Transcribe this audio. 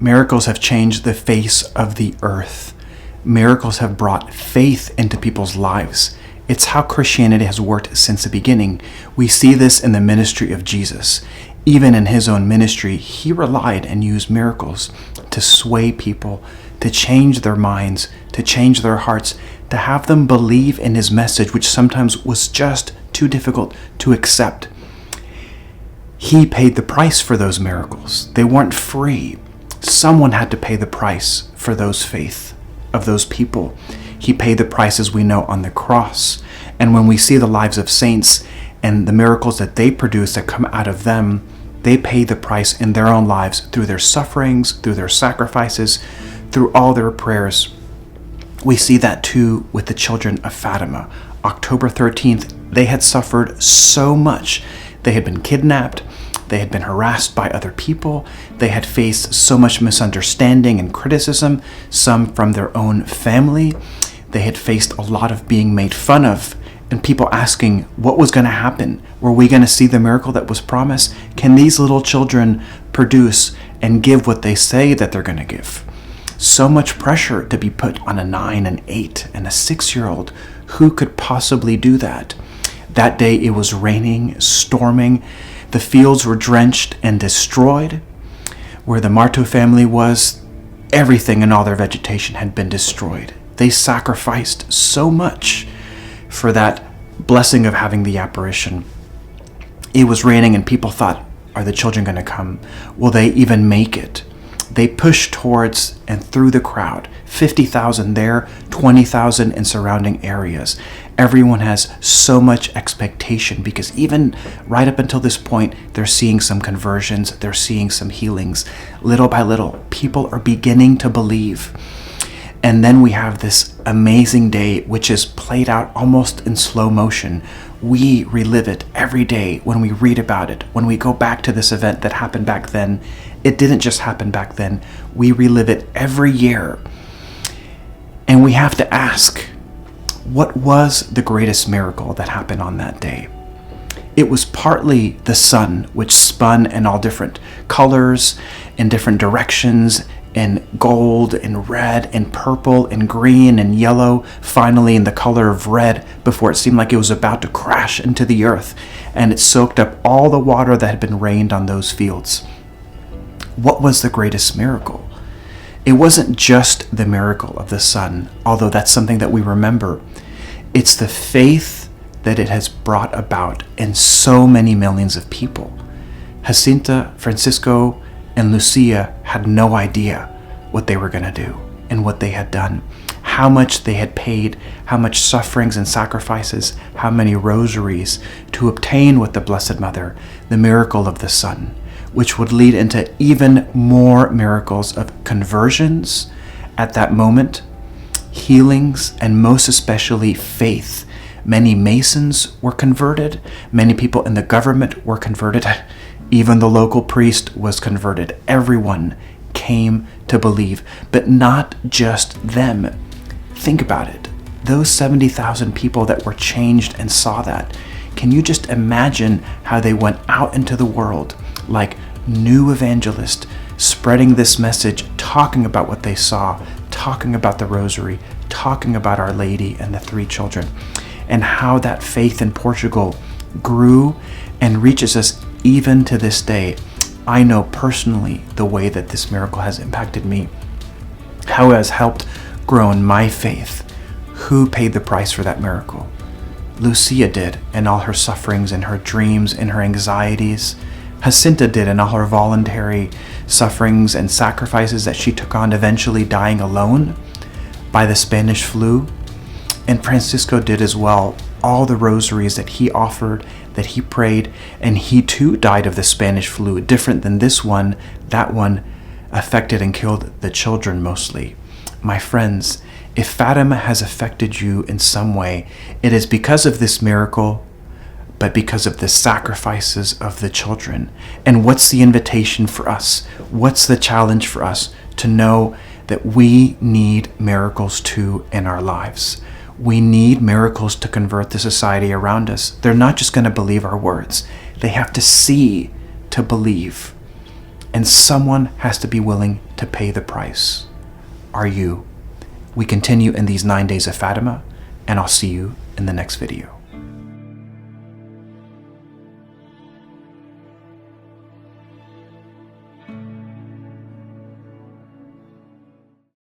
Miracles have changed the face of the earth. Miracles have brought faith into people's lives. It's how Christianity has worked since the beginning. We see this in the ministry of Jesus. Even in his own ministry, he relied and used miracles to sway people, to change their minds, to change their hearts, to have them believe in his message, which sometimes was just too difficult to accept. He paid the price for those miracles. They weren't free. Someone had to pay the price for those faith of those people. He paid the price, as we know, on the cross. And when we see the lives of saints and the miracles that they produce that come out of them, they pay the price in their own lives through their sufferings, through their sacrifices, through all their prayers. We see that too with the children of Fatima. October 13th, they had suffered so much. They had been kidnapped. They had been harassed by other people. They had faced so much misunderstanding and criticism, some from their own family. They had faced a lot of being made fun of and people asking what was going to happen. Were we going to see the miracle that was promised? Can these little children produce and give what they say that they're going to give? So much pressure to be put on a 9, an 8, and a 6-year-old. Who could possibly do that? That day it was raining, storming. The fields were drenched and destroyed. Where the Marto family was, everything and all their vegetation had been destroyed. They sacrificed so much for that blessing of having the apparition. It was raining and people thought, are the children going to come? Will they even make it? They pushed towards and through the crowd. 50,000 there, 20,000 in surrounding areas. Everyone has so much expectation because even right up until this point, they're seeing some conversions, they're seeing some healings. Little by little, people are beginning to believe. And then we have this amazing day, which is played out almost in slow motion. We relive it every day when we read about it, when we go back to this event that happened back then. It didn't just happen back then. We relive it every year. And we have to ask, what was the greatest miracle that happened on that day? It was partly the sun, which spun in all different colors, in different directions, in gold, in red, in purple, in green, in yellow, finally in the color of red, before it seemed like it was about to crash into the earth, and it soaked up all the water that had been rained on those fields. What was the greatest miracle? It wasn't just the miracle of the sun, although that's something that we remember. It's the faith that it has brought about in so many millions of people. Jacinta, Francisco, and Lucia had no idea what they were going to do and what they had done, how much they had paid, how much sufferings and sacrifices, how many rosaries to obtain with the Blessed Mother the miracle of the sun, which would lead into even more miracles of conversions at that moment, healings, and most especially faith. Many Masons were converted. Many people in the government were converted. Even the local priest was converted. Everyone came to believe, but not just them. Think about it. Those 70,000 people that were changed and saw that. Can you just imagine how they went out into the world like new evangelists, spreading this message, talking about what they saw, talking about the rosary, talking about Our Lady and the 3 children, and how that faith in Portugal grew and reaches us even to this day. I know personally the way that this miracle has impacted me, how it has helped grow in my faith. Who paid the price for that miracle? Lucia did in all her sufferings, in her dreams, in her anxieties. Jacinta did in all her voluntary sufferings and sacrifices that she took on, eventually dying alone by the Spanish flu. And Francisco did as well, all the rosaries that he offered, that he prayed, and he too died of the Spanish flu, different than this one. That one affected and killed the children mostly. My friends, if Fatima has affected you in some way, it is because of this miracle, but because of the sacrifices of the children. And what's the invitation for us? What's the challenge for us? To know that we need miracles too in our lives. We need miracles to convert the society around us. They're not just going to believe our words. They have to see to believe. and someone has to be willing to pay the price. Are you? We continue in these 9 days of Fatima, and I'll see you in the next video.